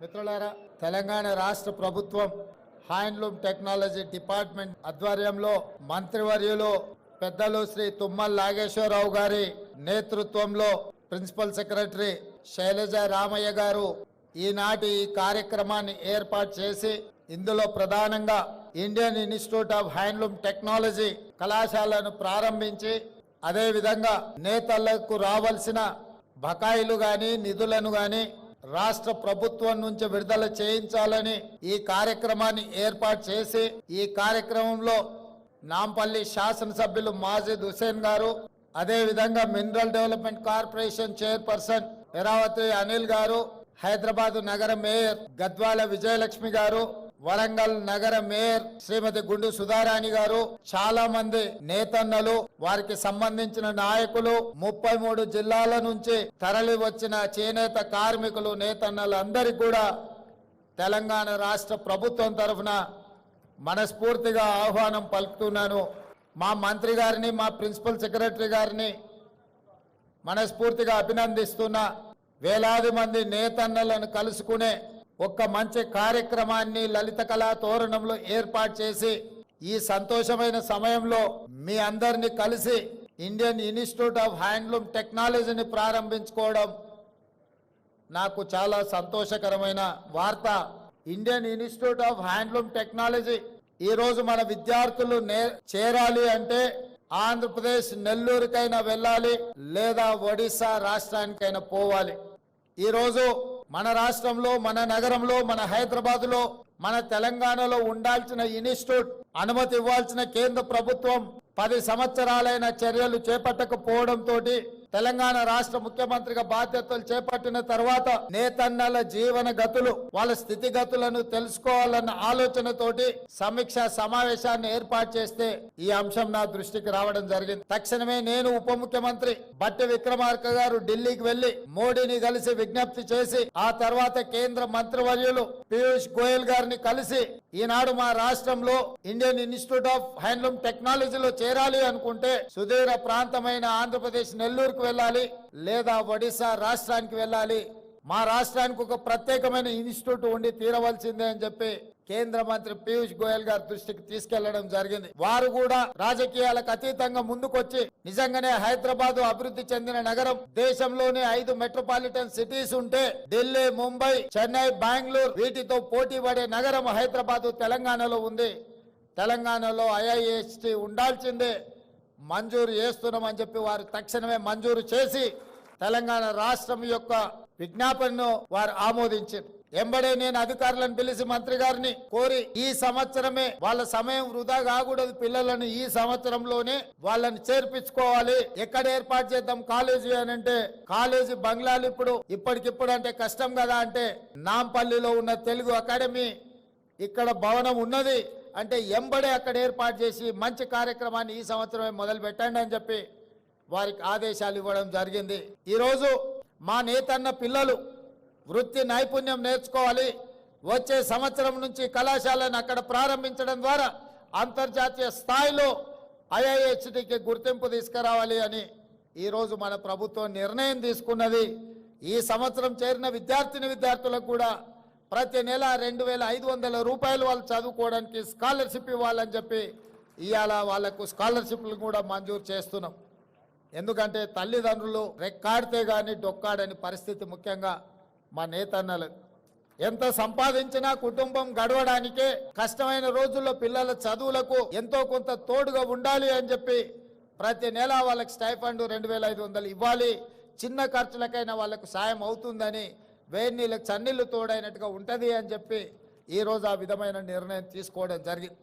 మిత్రులారా, తెలంగాణ రాష్ట్ర ప్రభుత్వం హ్యాండ్లూమ్ టెక్నాలజీ డిపార్ట్మెంట్ ఆధ్వర్యంలో మంత్రివర్యులు పెద్దలు శ్రీ తుమ్మల నాగేశ్వరరావు గారి నేతృత్వంలో ప్రిన్సిపల్ సెక్రటరీ శైలజ రామయ్య గారు ఈనాటి ఈ కార్యక్రమాన్ని ఏర్పాటు చేసి ఇందులో ప్రధానంగా Indian institute of handloom technology కళాశాలను ప్రారంభించి అదేవిధంగా నేతలకు రావాల్సిన బకాయిలు గాని నిధులను గాని రాష్ట్ర ప్రభుత్వం నుంచి విడుదల చేయించాలని ఈ కార్యక్రమాన్ని ఏర్పాటు చేసి ఈ కార్యక్రమంలో నాంపల్లి శాసనసభ్యులు మాజిద్ హుసేన్ గారు, అదేవిధంగా mineral development corporation chairperson Eravathi Anil గారు, హైదరాబాద్ నగర మేయర్ గద్వాల విజయలక్ష్మి గారు, వరంగల్ నగర మేయర్ శ్రీమతి గుండు సుధారాణి గారు, చాలా మంది నేతన్నలు, వారికి సంబంధించిన నాయకులు, 33 జిల్లాల నుంచి తరలి వచ్చిన చేనేత కార్మికులు, నేతన్నలు అందరికీ కూడా తెలంగాణ రాష్ట్ర ప్రభుత్వం తరఫున మనస్ఫూర్తిగా ఆహ్వానం పలుకుతున్నాను. మా మంత్రి గారిని, మా ప్రిన్సిపల్ సెక్రటరీ గారిని మనస్ఫూర్తిగా అభినందిస్తున్నా. వేలాది మంది నేతన్నలను కలుసుకునే ఒక్క మంచి కార్యక్రమాన్ని లలిత కళా తోరణంలో ఏర్పాటు చేసి ఈ సంతోషమైన సమయంలో మీ అందరినీ కలిసి ఇండియన్ ఇన్స్టిట్యూట్ ఆఫ్ హ్యాండ్లూమ్ టెక్నాలజీని ప్రారంభించుకోవడం నాకు చాలా సంతోషకరమైన వార్త. Indian institute of handloom technology ఈరోజు మన విద్యార్థులు చేరాలి అంటే ఆంధ్రప్రదేశ్ నెల్లూరుకైనా వెళ్ళాలి, లేదా ఒడిశా రాష్ట్రానికైనా పోవాలి. ఈరోజు మన రాష్ట్రంలో, మన నగరంలో, మన హైదరాబాద్ లో, మన తెలంగాణలో ఉండాల్సిన ఇన్స్టిట్యూట్ అనుమతి ఇవ్వాల్సిన కేంద్ర ప్రభుత్వం 10 సంవత్సరాలైన చర్యలు చేపట్టకపోవడంతో తెలంగాణ రాష్ట్ర ముఖ్యమంత్రిగా బాధ్యతలు చేపట్టిన తర్వాత నేతన్నల జీవన గతులు, వాళ్ళ స్థితిగతులను తెలుసుకోవాలన్న ఆలోచనతోటి సమీక్ష సమావేశాన్ని ఏర్పాటు చేస్తే ఈ అంశం నా దృష్టికి రావడం జరిగింది. తక్షణమే నేను ఉప ముఖ్యమంత్రి బట్టి విక్రమార్క గారు ఢిల్లీకి వెళ్లి మోడీని కలిసి విజ్ఞప్తి చేసి ఆ తర్వాత కేంద్ర మంత్రివర్యులు పీయూష్ గోయల్ గారిని కలిసి ఈనాడు మా రాష్ట్రంలో ఇండియన్ ఇన్స్టిట్యూట్ ఆఫ్ హ్యాండ్లూమ్ టెక్నాలజీలో చేరాలి అనుకుంటే సుదూర ప్రాంతమైన ఆంధ్రప్రదేశ్ నెల్లూరుకు వెళ్ళాలి, లేదా ఒడిశా రాష్ట్రానికి వెళ్ళాలి. మా రాష్ట్రానికి ఒక ప్రత్యేకమైన ఇన్స్టిట్యూట్ ఉండి తీరవలసిందే అని చెప్పి కేంద్ర మంత్రి పీయూష్ గోయల్ గారి దృష్టికి తీసుకెళ్లడం జరిగింది. వారు కూడా రాజకీయాలకు అతీతంగా ముందుకొచ్చి నిజంగానే హైదరాబాద్ అభివృద్ధి చెందిన నగరం, దేశంలోనే 5 మెట్రోపాలిటన్ సిటీస్ ఉంటే ఢిల్లీ, ముంబై, చెన్నై, బెంగళూరు వీటితో పోటీ పడే నగరం హైదరాబాద్ తెలంగాణలో ఉంది. తెలంగాణలో IIST ఉండాల్సిందే, మంజూరు చేస్తున్నామని చెప్పి వారు తక్షణమే మంజూరు చేసి తెలంగాణ రాష్ట్రం యొక్క విజ్ఞాపనను వారు ఆమోదించారు. ఎంబడే నేను అధికారులను పిలిచి మంత్రి గారిని కోరి ఈ సంవత్సరమే, వాళ్ళ సమయం వృధా కాకూడదు, పిల్లలను ఈ సంవత్సరంలోనే వాళ్ళని చేర్పించుకోవాలి. ఎక్కడ ఏర్పాటు చేద్దాం కాలేజీ అని అంటే, కాలేజీ బంగ్లాలు ఇప్పటికిప్పుడు అంటే కష్టం కదా అంటే, నాంపల్లిలో ఉన్న తెలుగు అకాడమీ ఇక్కడ భవనం ఉన్నది అంటే ఎంబడే అక్కడ ఏర్పాటు చేసి మంచి కార్యక్రమాన్ని ఈ సంవత్సరమే మొదలు పెట్టండి అని చెప్పి వారికి ఆదేశాలు ఇవ్వడం జరిగింది. ఈరోజు మా నేతన్న పిల్లలు వృత్తి నైపుణ్యం నేర్చుకోవాలి. వచ్చే సంవత్సరం నుంచి కళాశాలను అక్కడ ప్రారంభించడం ద్వారా అంతర్జాతీయ స్థాయిలో IISTకి గుర్తింపు తీసుకురావాలి అని ఈరోజు మన ప్రభుత్వం నిర్ణయం తీసుకున్నది. ఈ సంవత్సరం చేరిన విద్యార్థులకు కూడా ప్రతి నెల 2500 రూపాయలు వాళ్ళు చదువుకోవడానికి స్కాలర్షిప్ ఇవ్వాలని చెప్పి ఇవాళ వాళ్లకు స్కాలర్షిప్లు కూడా మంజూరు చేస్తున్నాం. ఎందుకంటే తల్లిదండ్రులు రెక్కాడితే గాని డొక్కాడని పరిస్థితి, ముఖ్యంగా మా నేతన్నలు ఎంత సంపాదించినా కుటుంబం గడవడానికే కష్టమైన రోజుల్లో పిల్లల చదువులకు ఎంతో కొంత తోడుగా ఉండాలి అని చెప్పి ప్రతి నెల వాళ్ళకి స్టైఫండ్ 2500 ఇవ్వాలి. చిన్న ఖర్చులకైనా వాళ్ళకు సాయం అవుతుందని, వేడి నీళ్ళకి చన్నీళ్లు తోడైనట్టుగా ఉంటుంది అని చెప్పి ఈరోజు ఆ విధమైన నిర్ణయం తీసుకోవడం జరిగింది.